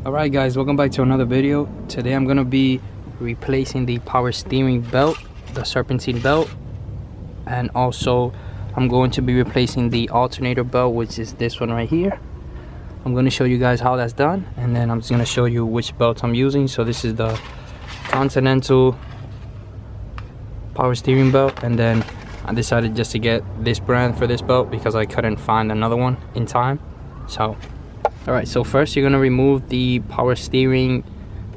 Alright guys, welcome back to another video. Today I'm going to be replacing the power steering belt, the serpentine belt, and also I'm going to be replacing the alternator belt, which is this one right here. I'm going to show you guys how that's done, and then I'm just going to show you which belt I'm using. So this is the Continental power steering belt, and then I decided just to get this brand for this belt because I couldn't find another one in time. So alright, so first you're gonna remove the power steering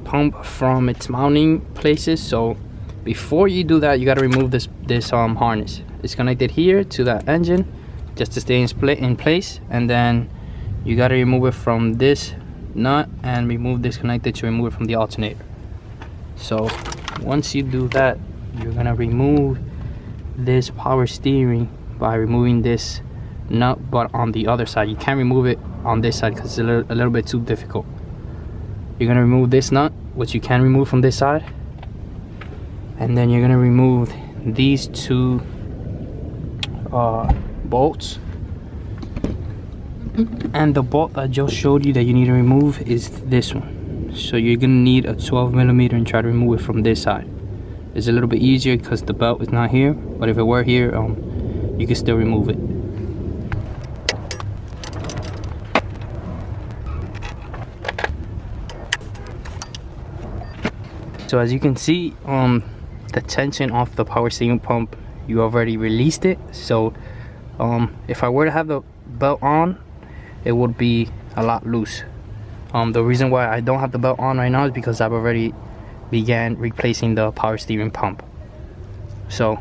pump from its mounting places. So before you do that, you gotta remove this harness. It's connected here to that engine just to stay in place, and then you gotta remove it from this nut and remove this connector to remove it from the alternator. So once you do that, you're gonna remove this power steering by removing this nut, but on the other side. You can't remove it on this side because it's a little bit too difficult. You're gonna remove this nut, which you can remove from this side, and then you're gonna remove these two bolts. And the bolt I just showed you that you need to remove is this one. So you're gonna need a 12mm and try to remove it from this side. It's a little bit easier because the belt is not here, but if it were here, you can still remove it. So as you can see, the tension off the power steering pump, you already released it. So if I were to have the belt on, it would be a lot loose. The reason why I don't have the belt on right now is because I've already began replacing the power steering pump. So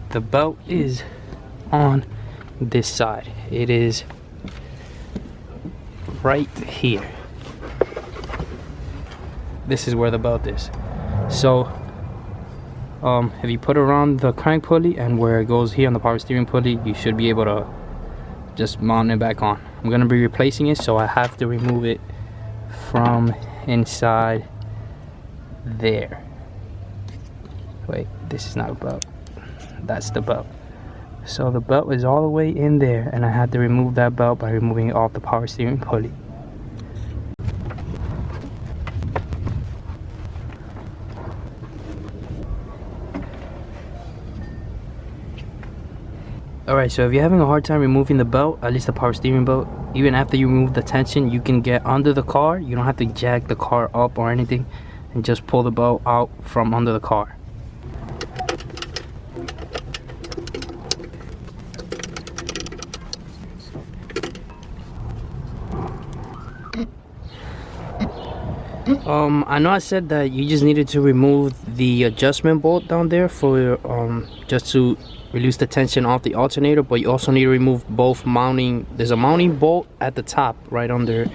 the belt is on this side. It is right here. This is where the belt is. So if you put it around the crank pulley and where it goes here on the power steering pulley, you should be able to just mount it back on. I'm gonna be replacing it, so I have to remove it from inside there. Wait, this is not a belt, that's the belt. So the belt is all the way in there, and I had to remove that belt by removing it off the power steering pulley. Alright, so if you're having a hard time removing the belt, at least the power steering belt, even after you remove the tension, you can get under the car. You don't have to jack the car up or anything, and just pull the belt out from under the car. I know I said that you just needed to remove the adjustment bolt down there for just to release the tension off the alternator, but you also need to remove both mounting. There's a mounting bolt at the top right under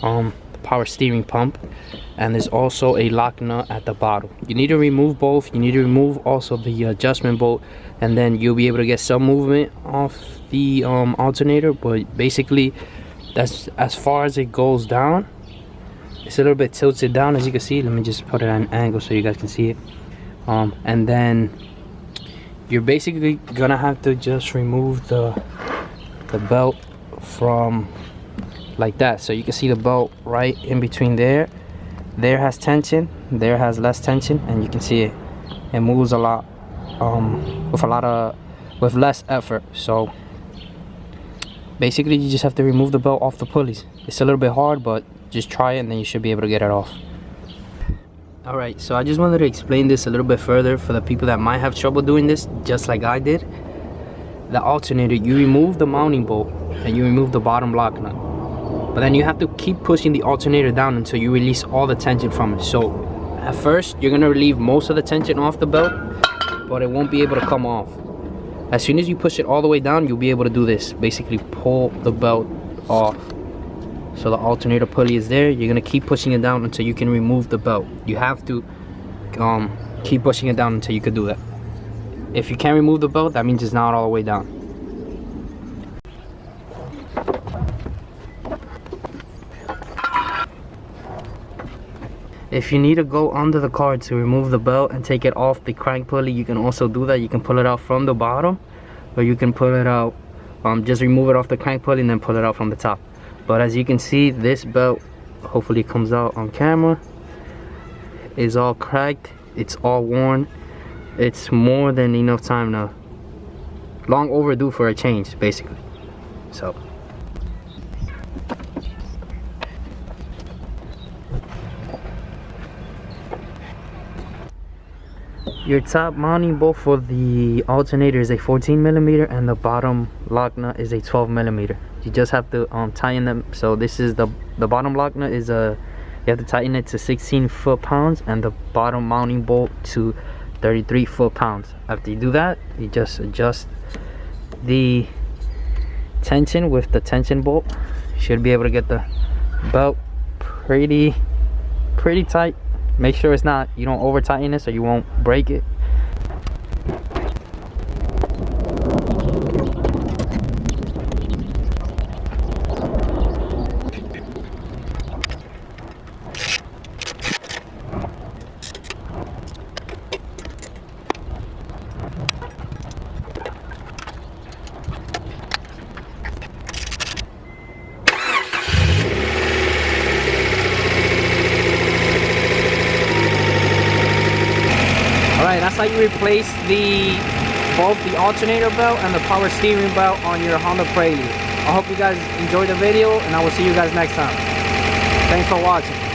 the power steering pump, and there's also a lock nut at the bottom. You need to remove both. You need to remove also the adjustment bolt, and then you'll be able to get some movement off the alternator. But basically that's as far as it goes down. It's a little bit tilted down, as you can see. Let me just put it at an angle so you guys can see it. And then you're basically gonna have to just remove the belt from like that. So you can see the belt right in between there. There has tension, there has less tension, and you can see it moves a lot with less effort. So basically you just have to remove the belt off the pulleys. It's a little bit hard, but just try it and then you should be able to get it off. Alright, so I just wanted to explain this a little bit further for the people that might have trouble doing this just like I did. The alternator, you remove the mounting bolt and you remove the bottom lock nut, but then you have to keep pushing the alternator down until you release all the tension from it. So at first you're going to relieve most of the tension off the belt, but it won't be able to come off. As soon as you push it all the way down, you'll be able to do this, basically pull the belt off. So the alternator pulley is there. You're gonna keep pushing it down until you can remove the belt. You have to keep pushing it down until you can do that. If you can't remove the belt, that means it's not all the way down. If you need to go under the car to remove the belt and take it off the crank pulley, you can also do that. You can pull it out from the bottom, or you can pull it out, just remove it off the crank pulley and then pull it out from the top. But as you can see, this belt hopefully it comes out on camera. It's all cracked, it's all worn. It's more than enough time now, long overdue for a change basically. So your top mounting bolt for the alternator is a 14mm and the bottom lock nut is a 12mm. You just have to tighten them. So this is the bottom lock nut is you have to tighten it to 16 foot-pounds and the bottom mounting bolt to 33 foot-pounds. After you do that, you just adjust the tension with the tension bolt. You should be able to get the belt pretty tight. Make sure it's not, you don't over tighten it so you won't break it. Alright, that's how you replace both the alternator belt and the power steering belt on your Honda Prelude. I hope you guys enjoyed the video, and I will see you guys next time. Thanks for watching.